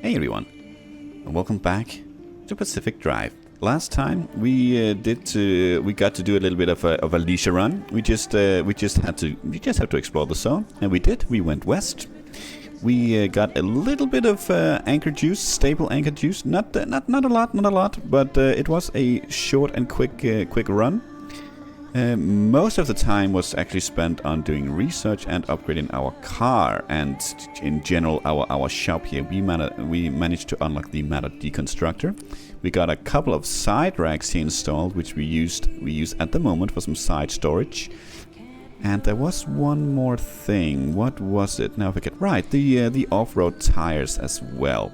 Hey everyone, and welcome back to Pacific Drive. Last time we got to do a little bit of a leisure run. We just had to explore the zone, and we did. We went west. We got a little bit of anchor juice, stable anchor juice. Not a lot, but it was a short and quick run. Most of the time was actually spent on doing research and upgrading our car, and in general our shop here. We managed to unlock the matter deconstructor. We got a couple of side racks here installed, which we use at the moment for some side storage. And there was one more thing. What was it? Now I forget. Right, the off-road tires as well.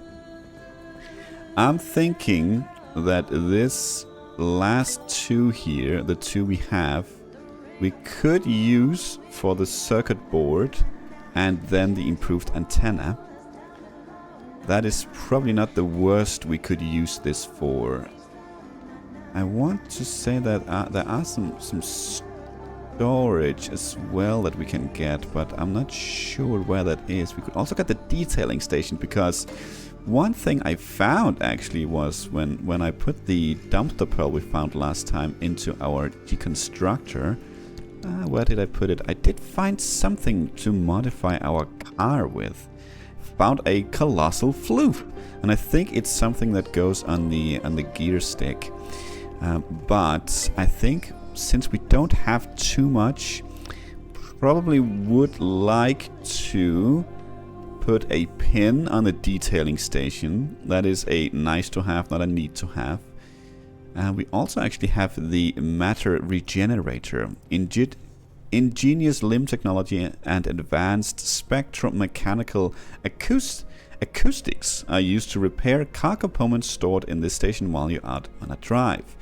I'm thinking that this last two here, the two we have, we could use for the circuit board and then the improved antenna. That is probably not the worst we could use this for. I want to say that there are some storage as well that we can get, but I'm not sure where that is. We could also get the detailing station, because one thing I found actually was when I put the dumpster pearl we found last time into our deconstructor. Where did I put it? I did find something to modify our car with. Found a colossal floof, and I think it's something that goes on the gear stick. But I think since we don't have too much, probably would like to put a pin on the detailing station. That is a nice to have, not a need to have. We also actually have the matter regenerator. Ingenious limb technology and advanced spectromechanical acoustics are used to repair car components stored in this station while you're out on a drive.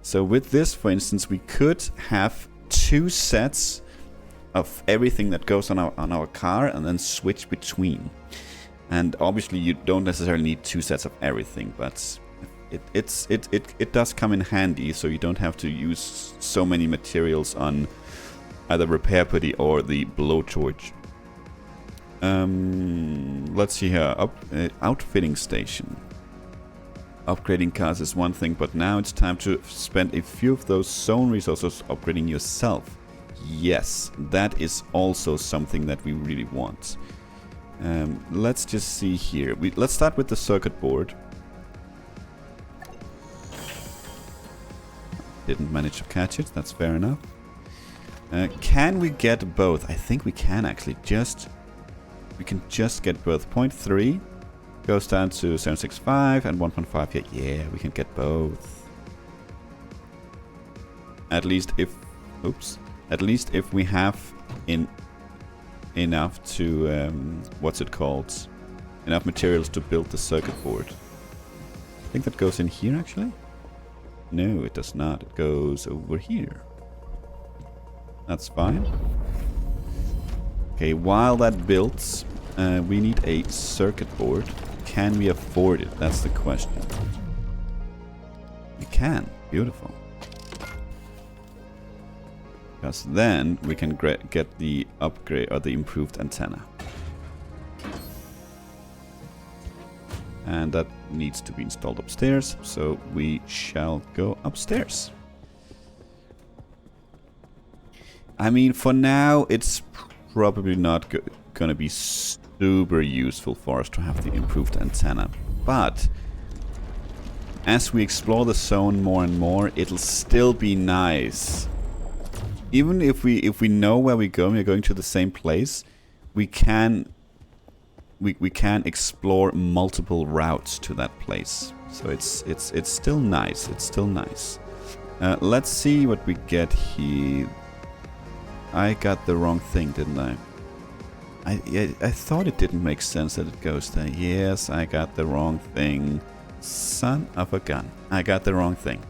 So with this, for instance, we could have two sets of everything that goes on our car and then switch between. And obviously you don't necessarily need two sets of everything, but it does come in handy, so you don't have to use so many materials on either repair putty or the blowtorch. Let's see here. Outfitting station. Upgrading cars is one thing, but now it's time to spend a few of those zone resources upgrading yourself. Yes, that is also something that we really want. Let's just see here. Let's start with the circuit board. Didn't manage to catch it, that's fair enough. Can we get both? I think we can actually. We can just get both. 0.3 goes down to 765 and 1.5. Yeah, we can get both. At least if we have enough to enough materials to build the circuit board. I think that goes in here actually. No, it does not. It goes over here. That's fine. Okay, while that builds, we need a circuit board. Can we afford it? That's the question. We can. Beautiful. Because then we can get the upgrade or the improved antenna. And that needs to be installed upstairs, so we shall go upstairs. I mean, for now, it's probably not gonna be super useful for us to have the improved antenna. But as we explore the zone more and more, it'll still be nice. Even if we know where we're going to the same place, we can explore multiple routes to that place. So it's still nice. It's still nice. Let's see what we get here. I got the wrong thing, didn't I? I thought it didn't make sense that it goes there. Yes, I got the wrong thing. Son of a gun. I got the wrong thing.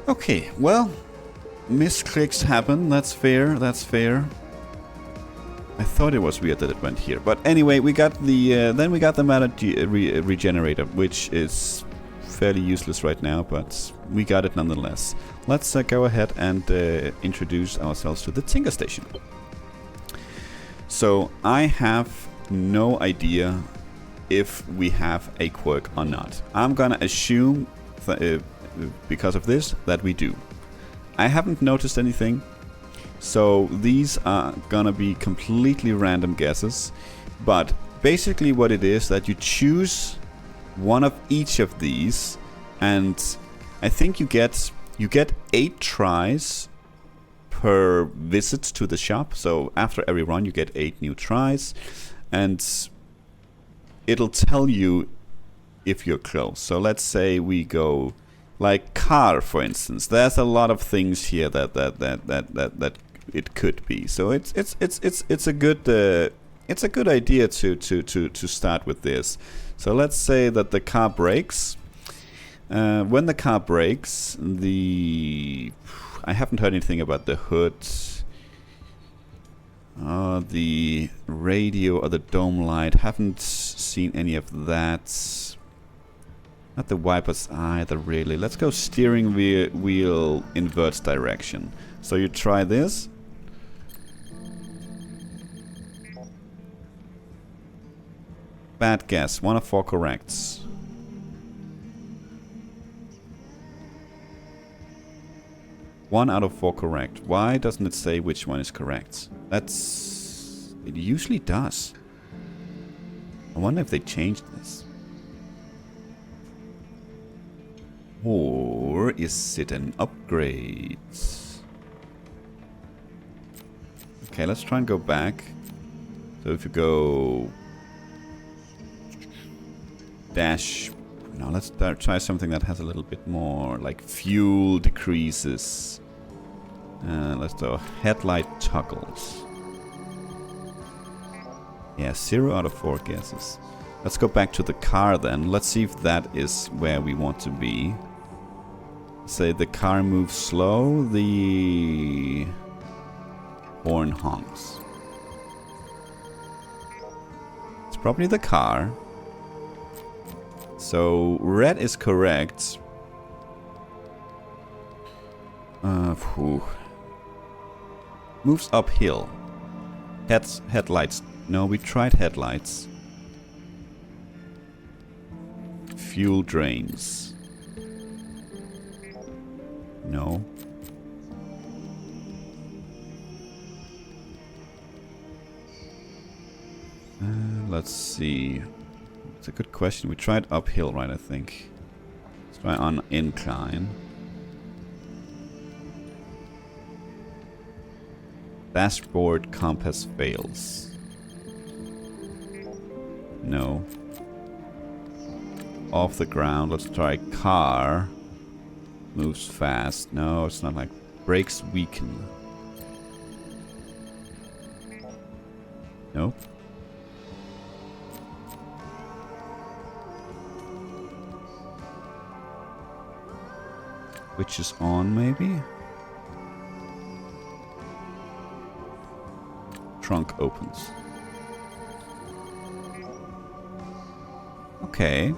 Okay, well, misclicks happen. That's fair. That's fair. I thought it was weird that it went here, but anyway, we got the then we got the matter regenerator, which is fairly useless right now, but we got it nonetheless. Let's go ahead and introduce ourselves to the Tinker Station. So I have no idea if we have a quirk or not. I'm gonna assume, because of this, that we do. I haven't noticed anything, so these are gonna be completely random guesses. But basically what it is that you choose one of each of these, and I think you get 8 tries per visit to the shop. So after every run you get 8 new tries, and it'll tell you if you're close. So let's say we go like car, for instance. There's a lot of things here that it could be. So it's a good idea to start with this. So let's say that the car breaks. When the car breaks, I haven't heard anything about the hood, the radio or the dome light. Haven't seen any of that. Not the wipers either, really. Let's go steering wheel inverts direction. So you try this. Bad guess. 1 of 4 corrects. One out of 4 correct. Why doesn't it say which one is correct? It usually does. I wonder if they changed this. Or is it an upgrade? Okay, let's try and go back. So if you go dash. Now let's try something that has a little bit more, like fuel decreases. Let's do headlight toggles. Yeah, 0 out of 4 guesses. Let's go back to the car then. Let's see if that is where we want to be. Say the car moves slow, the horn honks. It's probably the car. So red is correct. Moves uphill. Headlights. No, we tried headlights. Fuel drains. No. Let's see. It's a good question. We tried uphill, right, I think. Let's try on incline. Dashboard compass fails. No. Off the ground. Let's try car. Moves fast. No, it's not like brakes weaken. Nope. Which is on, maybe? Trunk opens. Okay.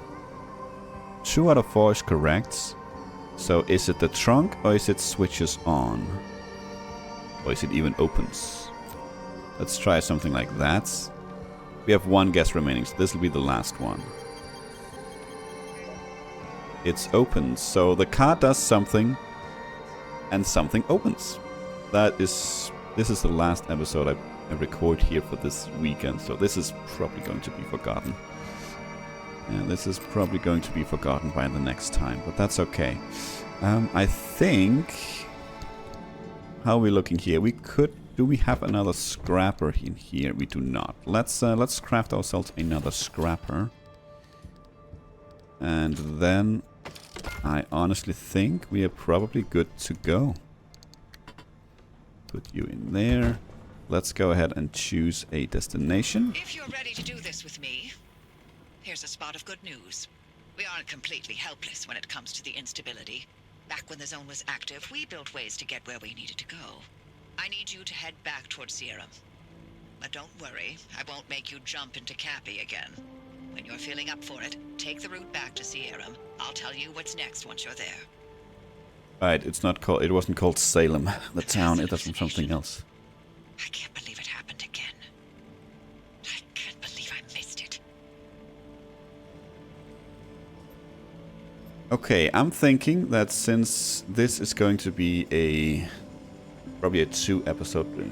2 out of 4 is correct. So is it the trunk or is it switches on? Or is it even opens? Let's try something like that. We have 1 guess remaining, so this will be the last one. It's open, so the car does something and something opens. This is the last episode I record here for this weekend, so this is probably going to be forgotten. Yeah, this is probably going to be forgotten by the next time, but that's okay. I think... How are we looking here? Do we have another scrapper in here? We do not. Let's craft ourselves another scrapper. And then I honestly think we are probably good to go. Put you in there. Let's go ahead and choose a destination. If you're ready to do this with me, here's a spot of good news. We aren't completely helpless when it comes to the instability. Back when the zone was active, we built ways to get where we needed to go. I need you to head back towards Sierra. But don't worry, I won't make you jump into Cappy again. When you're feeling up for it, take the route back to Sierra. I'll tell you what's next once you're there. Right, it wasn't called Salem, the town, it was from something else. I can't believe it happened again. I can't believe I missed it. Okay, I'm thinking that since this is going to be probably a 2-episode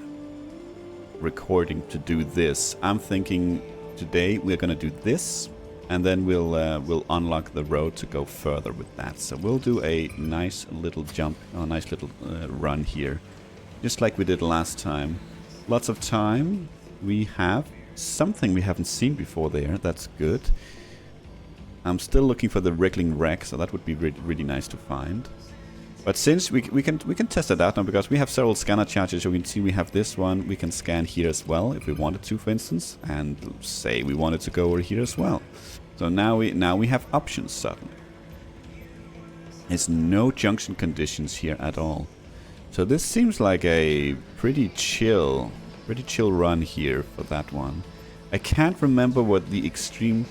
recording to do this, I'm thinking today we're gonna do this, and then we'll unlock the road to go further with that. So we'll do a nice little jump, a nice little run here, just like we did last time. Lots of time. We have something we haven't seen before there. That's good. I'm still looking for the wriggling wreck, so that would be really nice to find. But since we can test it out now, because we have several scanner charges, so we can see we have this one. We can scan here as well if we wanted to, for instance, and say we wanted to go over here as well. So now we have options suddenly. There's no junction conditions here at all. So this seems like a pretty chill run here for that one. I can't remember what the extreme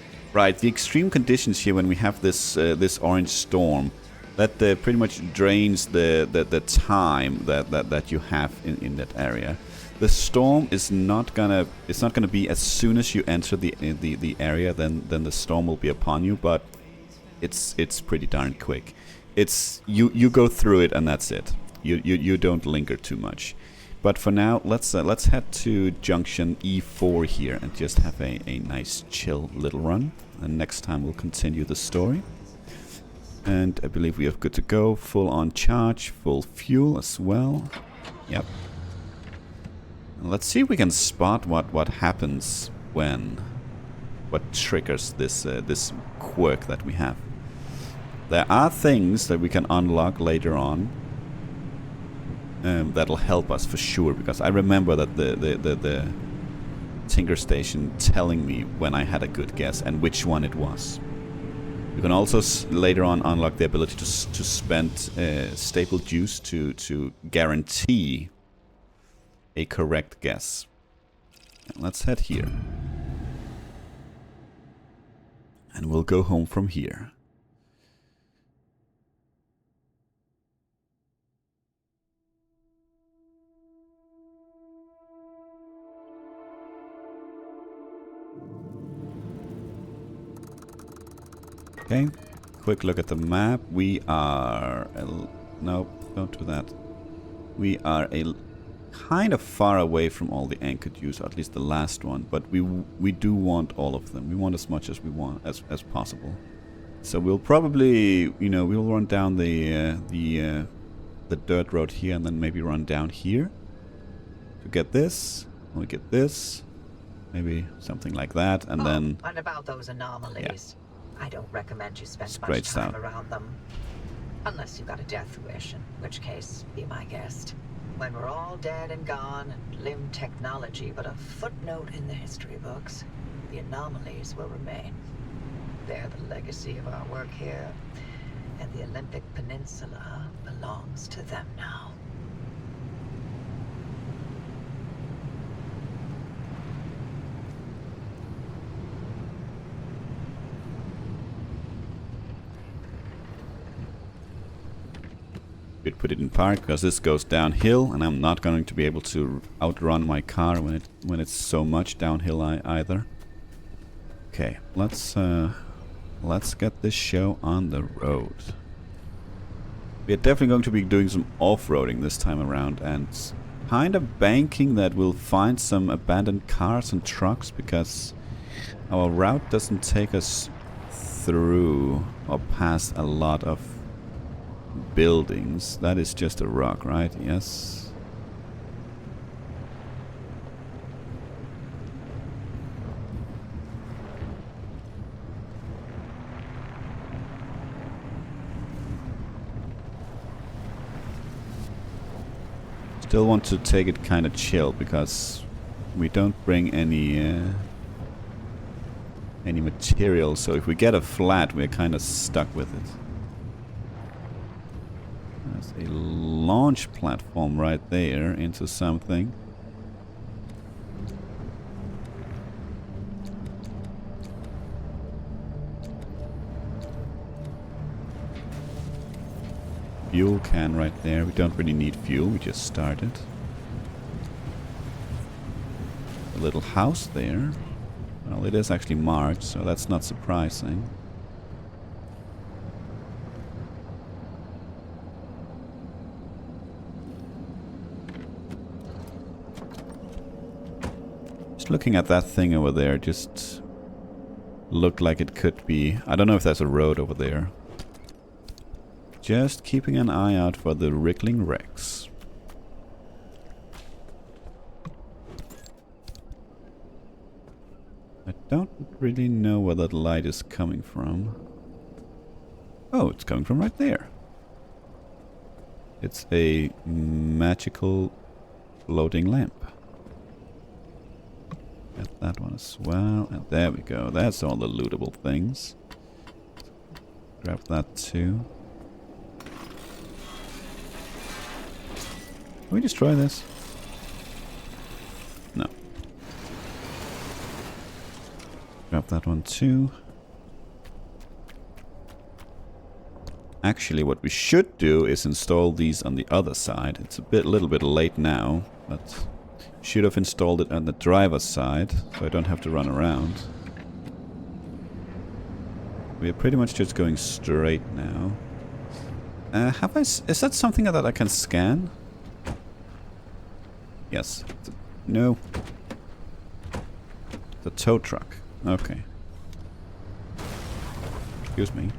conditions here when we have this orange storm. That pretty much drains the time that you have in that area. The storm is not gonna be as soon as you enter the area. Then the storm will be upon you. But it's pretty darn quick. It's you go through it and that's it. You don't linger too much. But for now, let's head to junction E4 here and just have a nice chill little run. And next time we'll continue the story. And I believe we are good to go. Full on charge, full fuel as well. Yep. Let's see if we can spot what happens when, what triggers this quirk that we have. There are things that we can unlock later on that'll help us for sure, because I remember that the Tinker Station telling me when I had a good guess and which one it was. You can also later on unlock the ability to spend staple juice to guarantee a correct guess. Let's head here. And we'll go home from here. Okay, quick look at the map. We are... nope, don't do that. We are kind of far away from all the anchor juice, or at least the last one, but we do want all of them. We want as much as we want as possible. So we'll probably, we'll run down the dirt road here, and then maybe run down here to get this. We get this, maybe something like that, and then... And about those anomalies. Yeah. I don't recommend you spend Straight much time south. around them. Unless you've got a death wish, in which case, be my guest. When we're all dead and gone, and limb technology but a footnote in the history books, the anomalies will remain. They're the legacy of our work here, and the Olympic Peninsula belongs to them now. Put it in park because this goes downhill, and I'm not going to be able to outrun my car when it's so much downhill either. Okay, let's get this show on the road. We're definitely going to be doing some off-roading this time around, and kind of banking that we'll find some abandoned cars and trucks, because our route doesn't take us through or past a lot of buildings. That is just a rock, right? Yes. Still want to take it kind of chill, because we don't bring any material, so if we get a flat, we're kind of stuck with it. There's a launch platform right there into something. Fuel can right there. We don't really need fuel, we just started. A little house there. Well, it is actually marked, so that's not surprising. Just looking at that thing over there, just looked like it could be... I don't know if there's a road over there. Just keeping an eye out for the wriggling wrecks. I don't really know where that light is coming from. Oh, it's coming from right there. It's a magical floating lamp. Get that one as well. And there we go. That's all the lootable things. Grab that too. Can we destroy this? No. Grab that one too. Actually, what we should do is install these on the other side. It's a little bit late now, but should have installed it on the driver's side, so I don't have to run around. We are pretty much just going straight now. Is that something that I can scan? Yes. No. The tow truck. Okay. Excuse me.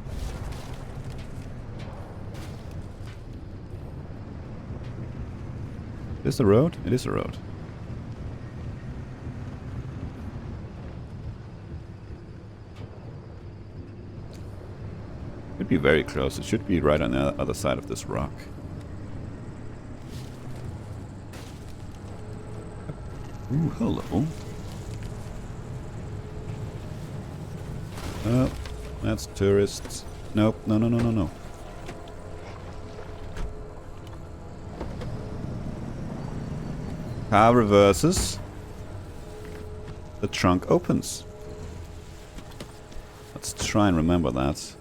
Is this the road? It is a road. Could be very close. It should be right on the other side of this rock. Ooh, hello. Oh, that's tourists. Nope, no, no, no, no, no. Car reverses. The trunk opens. Let's try and remember that.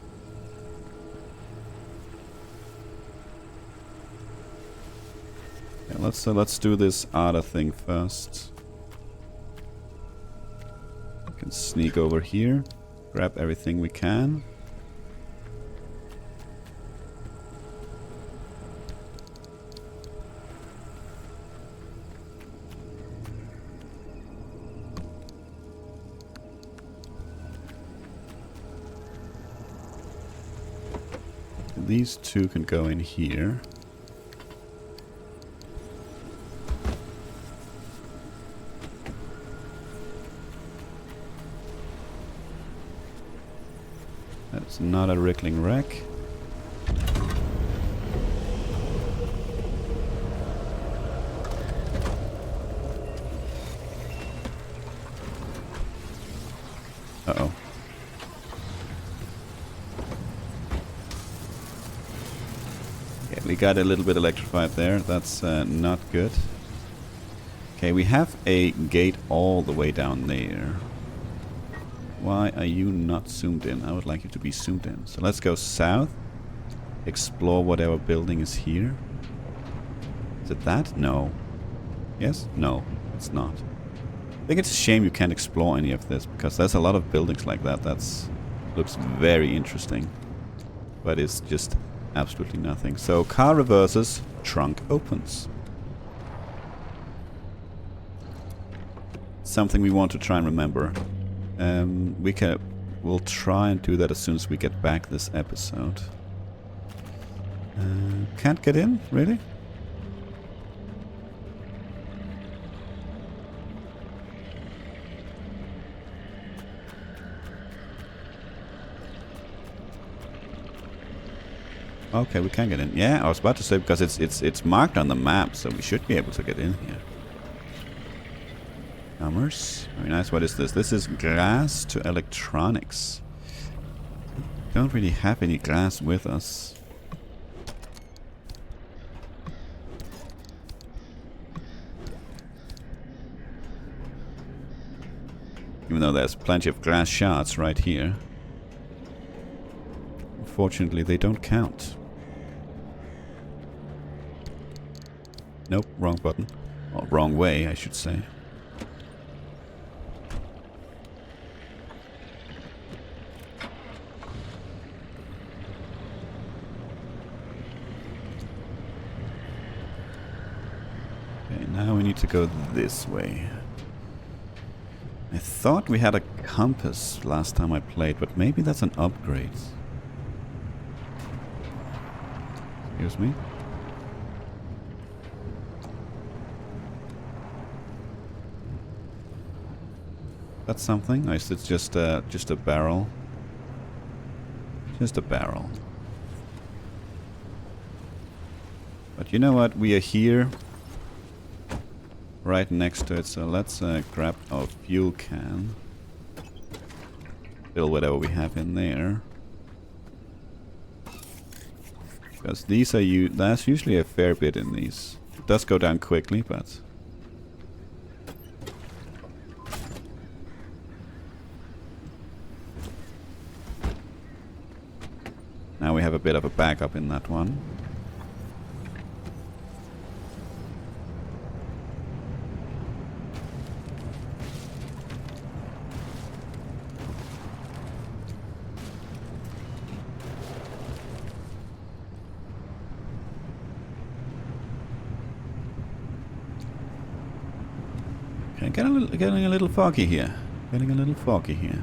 Yeah, let's do this other thing first. We can sneak over here, grab everything we can. These two can go in here. That's not a wriggling wreck. Uh-oh. Okay, we got a little bit electrified there. That's not good. Okay, we have a gate all the way down there. Why are you not zoomed in? I would like you to be zoomed in. So let's go south. Explore whatever building is here. Is it that? No. Yes? No, it's not. I think it's a shame you can't explore any of this, because there's a lot of buildings like that. That's looks very interesting. But it's just absolutely nothing. So car reverses, trunk opens. Something we want to try and remember. We'll try and do that as soon as we get back this episode. Can't get in, really? Okay, we can get in. Yeah, I was about to say, because it's marked on the map, so we should be able to get in here. Numbers. Very nice. What is this? This is glass to electronics. Don't really have any glass with us. Even though there's plenty of glass shards right here. Unfortunately, they don't count. Nope, wrong button. Or wrong way, I should say. Okay, now we need to go this way. thought we had a compass last time I played, but maybe that's an upgrade. Excuse me. That's something? Or is it just a barrel? Just a barrel. But you know what? We are here. Right next to it, so let's grab our fuel can. Fill whatever we have in there. Because these are there's usually a fair bit in these. It does go down quickly, but... Now we have a bit of a backup in that one. Okay, getting a little foggy here. Getting a little foggy here.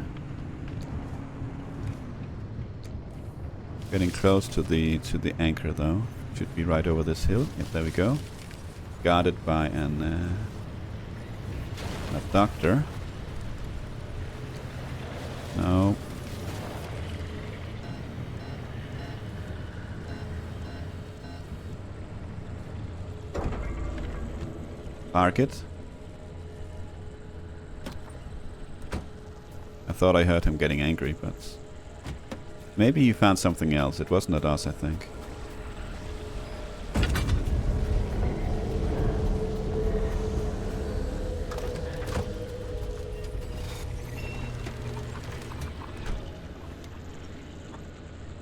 Getting close to the anchor though. Should be right over this hill. Yep, there we go. Guarded by a doctor. No. Park it. I thought I heard him getting angry, but maybe he found something else. It wasn't at us, I think.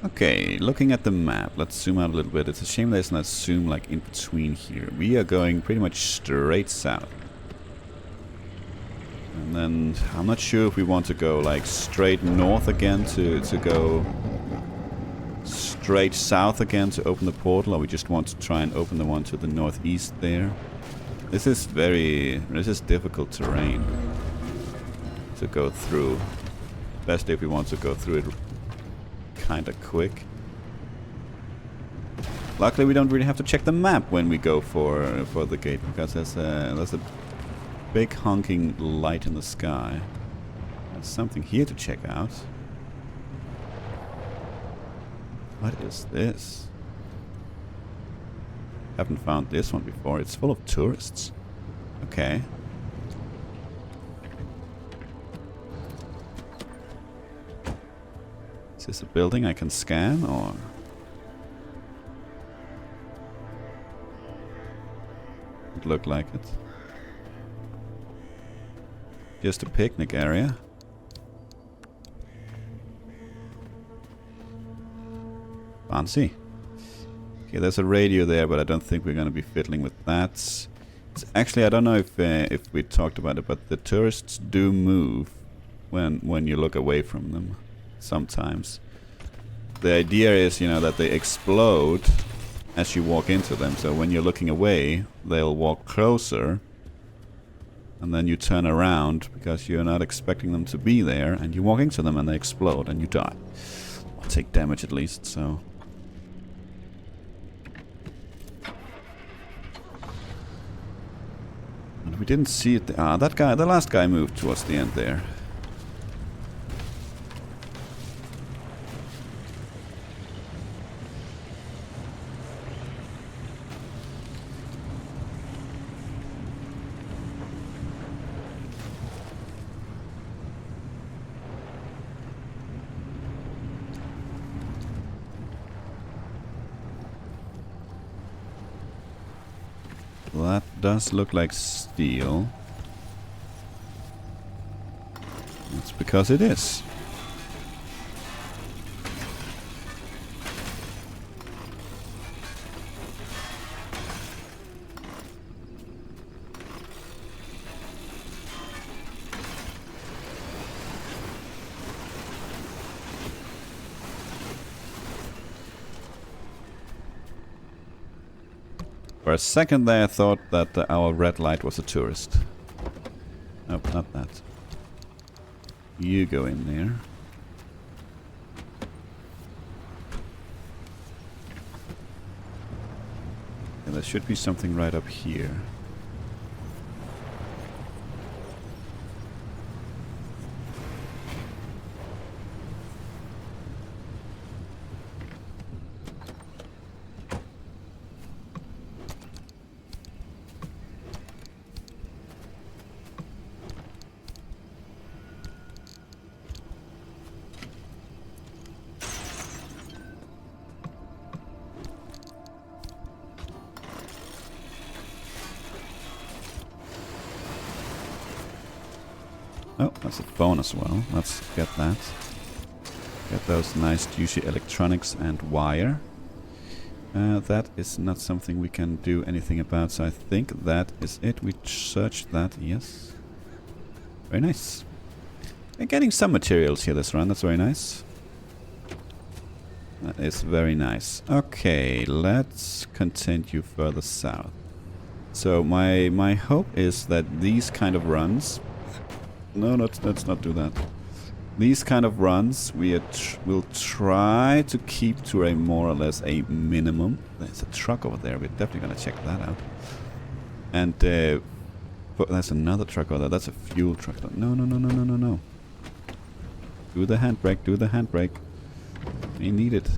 Okay, looking at the map, let's zoom out a little bit. It's a shame there's not zoom like in between here. We are going pretty much straight south. And then I'm not sure if we want to go like straight north again to go straight south again to open the portal, or we just want to try and open the one to the northeast there. This is difficult terrain to go through, especially if we want to go through it kinda quick. Luckily we don't really have to check the map when we go for the gate, because there's a big honking light in the sky. There's something here to check out. What is this? Haven't found this one before. It's full of tourists. Okay. Is this a building I can scan, or...? It looked like it. Just a picnic area. Fancy. Okay, there's a radio there, but I don't think we're going to be fiddling with that. It's actually, I don't know if we talked about it, but the tourists do move when you look away from them. Sometimes. The idea is, you know, that they explode as you walk into them. So when you're looking away, they'll walk closer. And then you turn around because you're not expecting them to be there. And you walk into them and they explode and you die. Or take damage at least, so... And we didn't see it. That guy, the last guy moved towards the end there. That does look like steel. That's because it is. For a second there I thought that our red light was a tourist. Nope, not that. You go in there. And there should be something right up here. Oh, that's a phone as well. Let's get that. Get those nice juicy electronics and wire. That is not something we can do anything about, so I think that is it. We searched that, yes. Very nice. And getting some materials here this run, that's very nice. That is very nice. Okay, let's continue further south. So my hope is that these kind of runs... No, let's not do that. These kind of runs we will try to keep to a more or less a minimum. There's a truck over there. We're definitely gonna check that out. And but there's another truck over there. That's a fuel truck. No. Do the handbrake. Do the handbrake. We need it.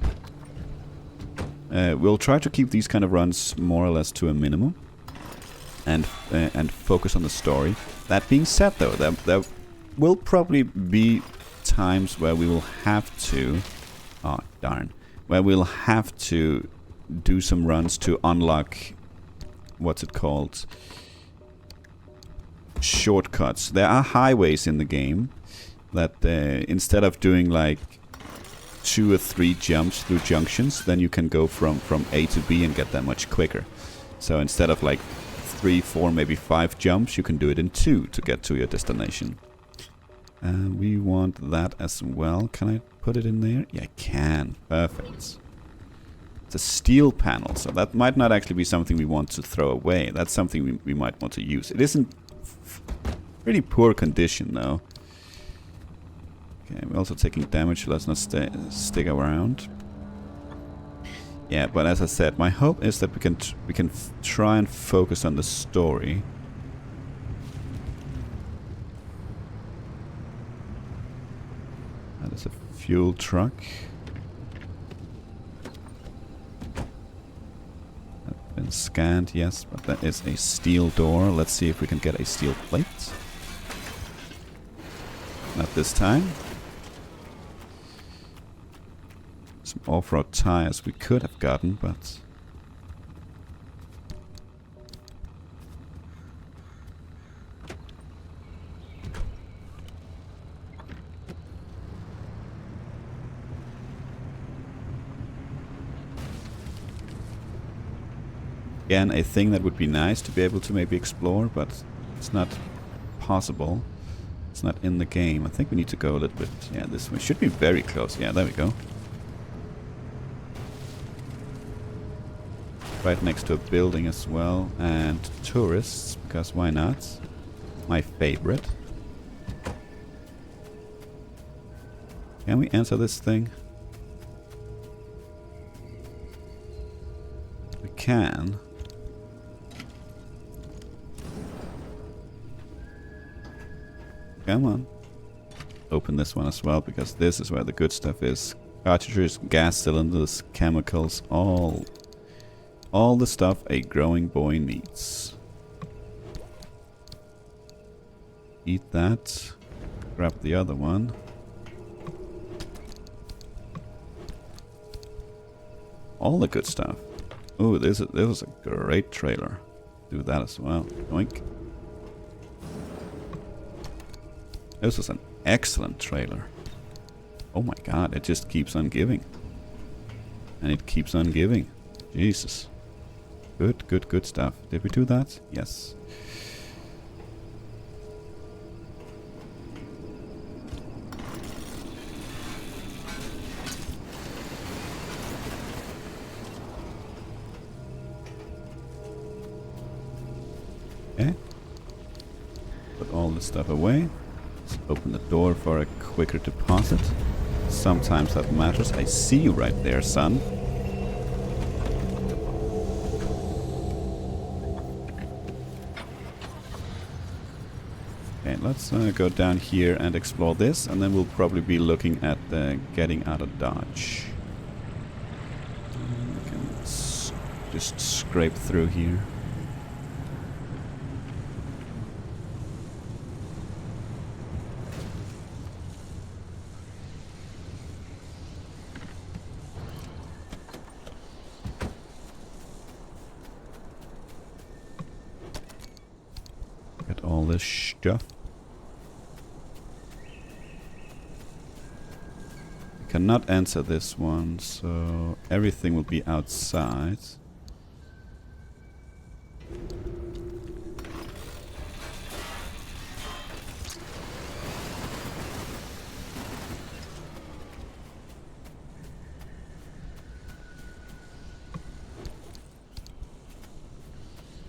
We'll try to keep these kind of runs more or less to a minimum. And focus on the story. That being said, though, there will probably be times where we will have to... Oh, darn. Where we'll have to do some runs to unlock... What's it called? Shortcuts. There are highways in the game that instead of doing like 2 or 3 jumps through junctions, then you can go from A to B and get that much quicker. So instead of like 3, 4, maybe 5 jumps, you can do it in 2 to get to your destination. We want that as well. Can I put it in there? Yeah, I can. Perfect. It's a steel panel, so that might not actually be something we want to throw away. That's something we might want to use. It isn't pretty poor condition, though. Okay, we're also taking damage, so let's not stick around. Yeah, but as I said, my hope is that we can try and focus on the story. That is a fuel truck. That's been scanned, yes, but that is a steel door. Let's see if we can get a steel plate. Not this time. Some off-road tires we could have gotten, but... Again, a thing that would be nice to be able to maybe explore, but it's not possible. It's not in the game. I think we need to go a little bit... Yeah, this way. Should be very close. Yeah, there we go. Right next to a building as well. And tourists, because why not? My favorite. Can we answer this thing? We can. Come on. Open this one as well, because this is where the good stuff is. Cartridges, gas cylinders, chemicals, all the stuff a growing boy needs. Eat that. Grab the other one. All the good stuff. Ooh, this was a great trailer. Do that as well. Yoink. This was an excellent trailer. Oh my god, it just keeps on giving. And it keeps on giving. Jesus. Good stuff. Did we do that? Yes. Okay. Put all this stuff away. Let's open the door for a quicker deposit. Sometimes that matters. I see you right there, son. Okay, let's go down here and explore this, and then we'll probably be looking at getting out of Dodge. We can just scrape through here. Get all this stuff. Cannot enter this one, so everything will be outside.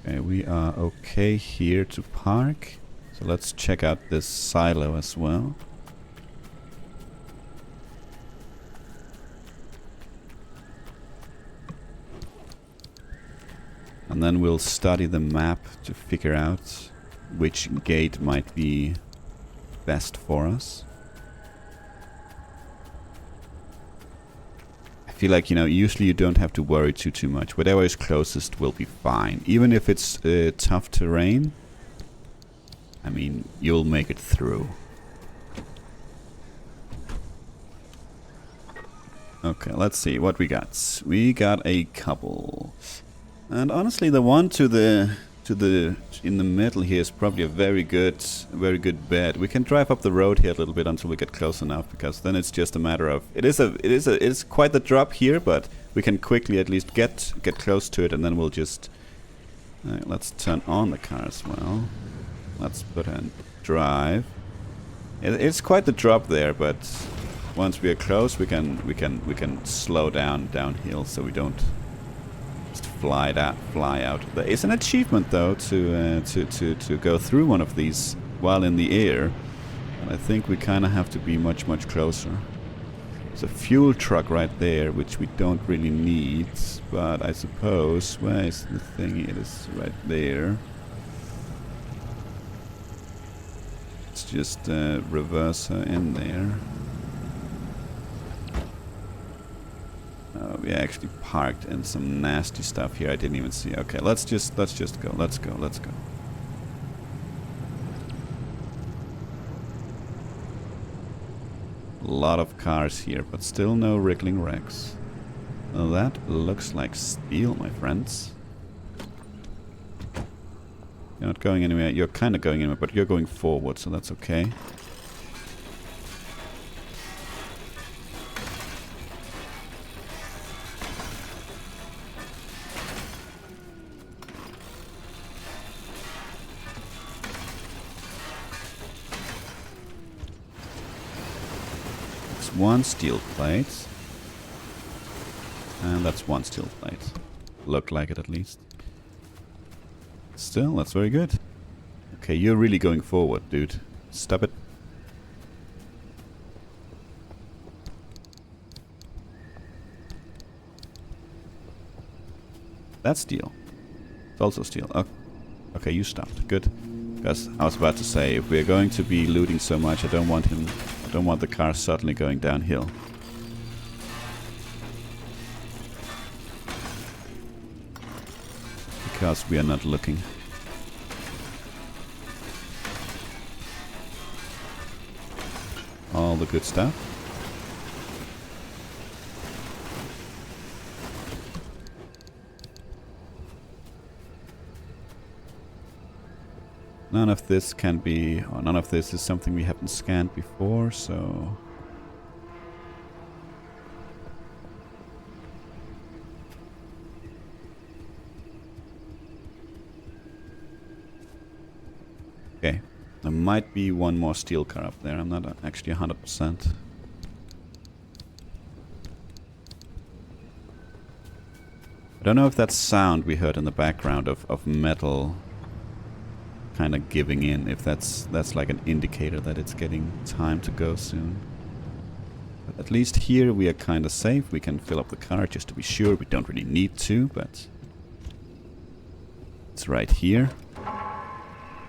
Okay, we are okay here to park. So let's check out this silo as well. And then we'll study the map to figure out which gate might be best for us. I feel like, you know, usually you don't have to worry too much. Whatever is closest will be fine. Even if it's tough terrain, I mean, you'll make it through. Okay, let's see what we got. We got a couple. And honestly, the one to the in the middle here is probably a very good bet. We can drive up the road here a little bit until we get close enough, because then it's just a matter of it's quite the drop here, but we can quickly at least get close to it, and then we'll just let's turn on the car as well. Let's put in drive. It's quite the drop there, but once we are close, we can slow down downhill so we don't fly out. There is an achievement though to go through one of these while in the air, and I think we kind of have to be much closer. There's a fuel truck right there, which we don't really need, but I suppose where is the thing? It is right there. Let's just reverse her in there. We actually parked in some nasty stuff here I didn't even see. Okay, let's just go. Let's go. A lot of cars here, but still no wriggling wrecks. Well, that looks like steel, my friends. You're not going anywhere. You're kind of going anywhere, but you're going forward, so that's okay. One steel plate, and that's one steel plate. Looked like it at least. Still, that's very good. Okay, you're really going forward, dude. Stop it. That's steel. It's also steel. Oh, okay, you stopped. Good. Because I was about to say, if we're going to be looting so much, I don't want the car suddenly going downhill. Because we are not looking. All the good stuff. None of this can be, or none of this is something we haven't scanned before, so... Okay, there might be one more steel car up there, I'm not actually 100%. I don't know if that sound we heard in the background of metal kind of giving in, if that's like an indicator that it's getting time to go soon. But at least here we are kind of safe. We can fill up the car just to be sure. We don't really need to, but it's right here.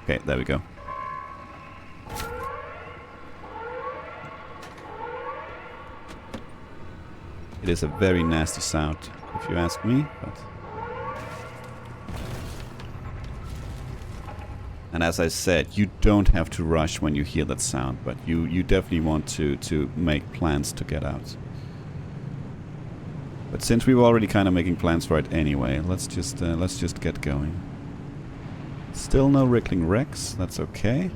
Okay, there we go. It is a very nasty sound, if you ask me, but... And as I said, you don't have to rush when you hear that sound, but you definitely want to make plans to get out. But since we were already kind of making plans for it anyway, let's just get going. Still no wriggling wrecks, that's okay.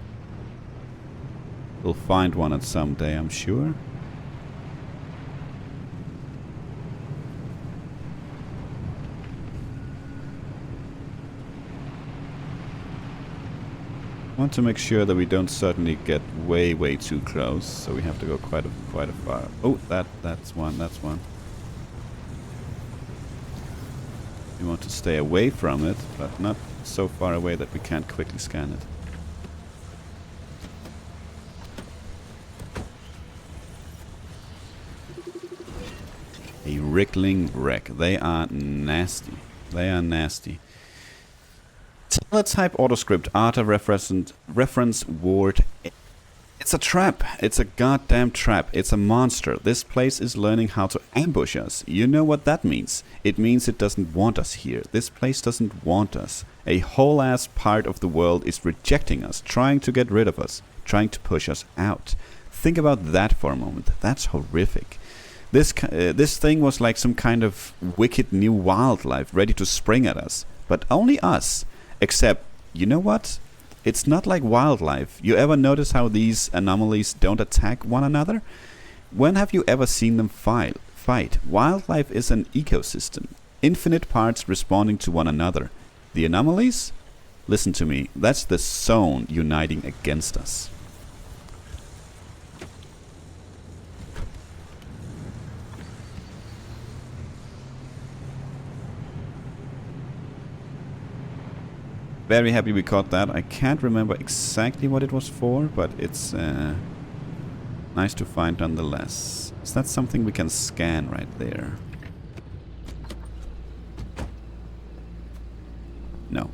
We'll find one at some day, I'm sure. Want to make sure that we don't suddenly get way too close, so we have to go quite a far. Oh, that's one. We want to stay away from it, but not so far away that we can't quickly scan it. A wriggling wreck. They are nasty. They are nasty. Teletype autoscript ARTA reference word. It's a trap. It's a goddamn trap. It's a monster. This place is learning how to ambush us. You know what that means. It means it doesn't want us here. This place doesn't want us. A whole ass part of the world is rejecting us, trying to get rid of us, trying to push us out. Think about that for a moment. That's horrific. This thing was like some kind of wicked new wildlife ready to spring at us. But only us. Except, you know what? It's not like wildlife. You ever notice how these anomalies don't attack one another? When have you ever seen them fight? Wildlife is an ecosystem. Infinite parts responding to one another. The anomalies? Listen to me. That's the zone uniting against us. Very happy we caught that. I can't remember exactly what it was for, but it's nice to find nonetheless. Is that something we can scan right there? No.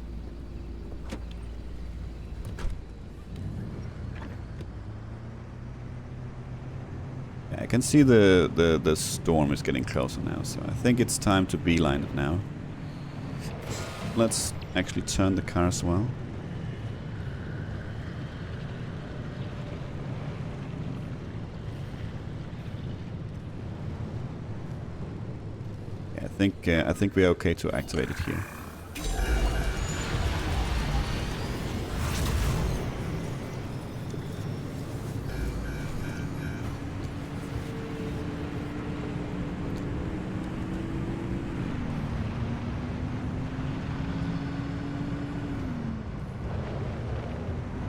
Yeah, I can see the storm is getting closer now, so I think it's time to beeline it now. Let's actually turn the car as well. Yeah, I think we're okay to activate it here.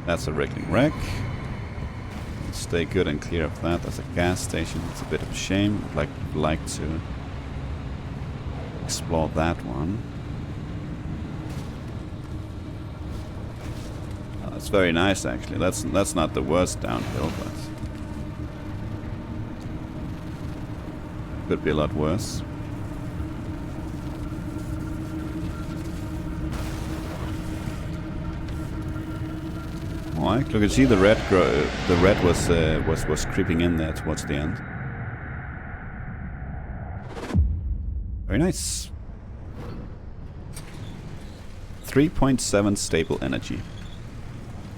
That's a wriggling wreck. Stay good and clear of that. That's a gas station. It's a bit of a shame. I'd like to explore that one. Oh, that's very nice, actually. That's not the worst downhill, but could be a lot worse. Look, you see the red. The red was creeping in there towards the end. Very nice. 3.7 stable energy.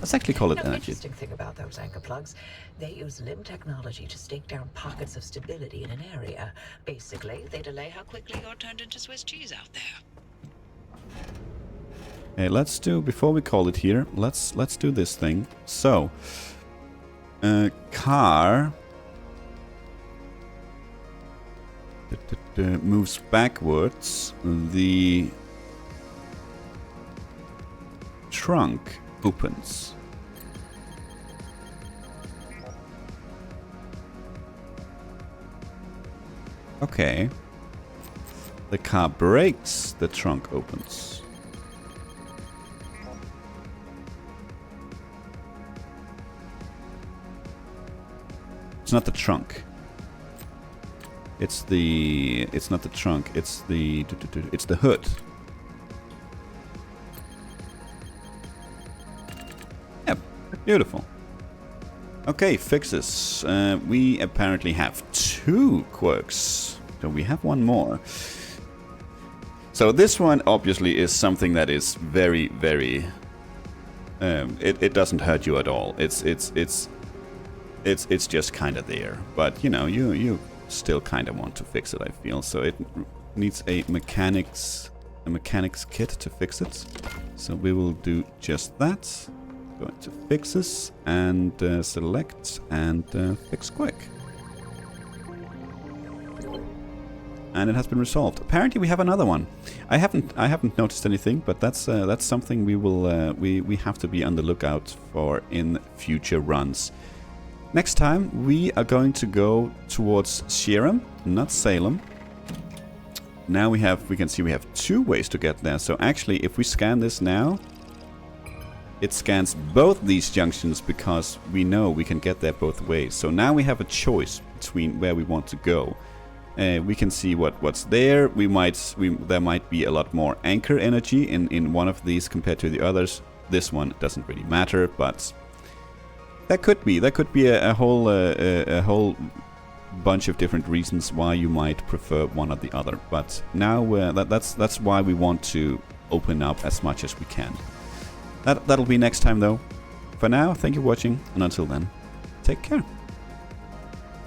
Let's actually call it energy. Interesting thing about those anchor plugs, they use limb technology to stake down pockets of stability in an area. Basically, they delay how quickly you're turned into Swiss cheese out there. Okay, let's do, before we call it here, let's do this thing. So, car moves backwards. The trunk opens. Okay. The car brakes, the trunk opens. It's not the trunk. It's not the trunk. It's the hood. Yep, beautiful. Okay, fixes. We apparently have 2 quirks. So we have one more. So this one obviously is something that is very, very. It doesn't hurt you at all. It's just kind of there. But you know, you still kind of want to fix it, I feel. So it needs a mechanics kit to fix it. So we will do just that. Go into fixes and select and fix quick. And it has been resolved. Apparently we have another one. I haven't noticed anything, but that's something we will we have to be on the lookout for in future runs. Next time we are going to go towards Shirem, not Salem. Now we can see we have 2 ways to get there. So actually, if we scan this now, it scans both these junctions because we know we can get there both ways. So now we have a choice between where we want to go. We can see what's there. There might be a lot more anchor energy in one of these compared to the others. This one doesn't really matter, but that could be a whole bunch of different reasons why you might prefer one or the other. But now that's why we want to open up as much as we can. That'll be next time though. For now, thank you for watching, and until then, take care.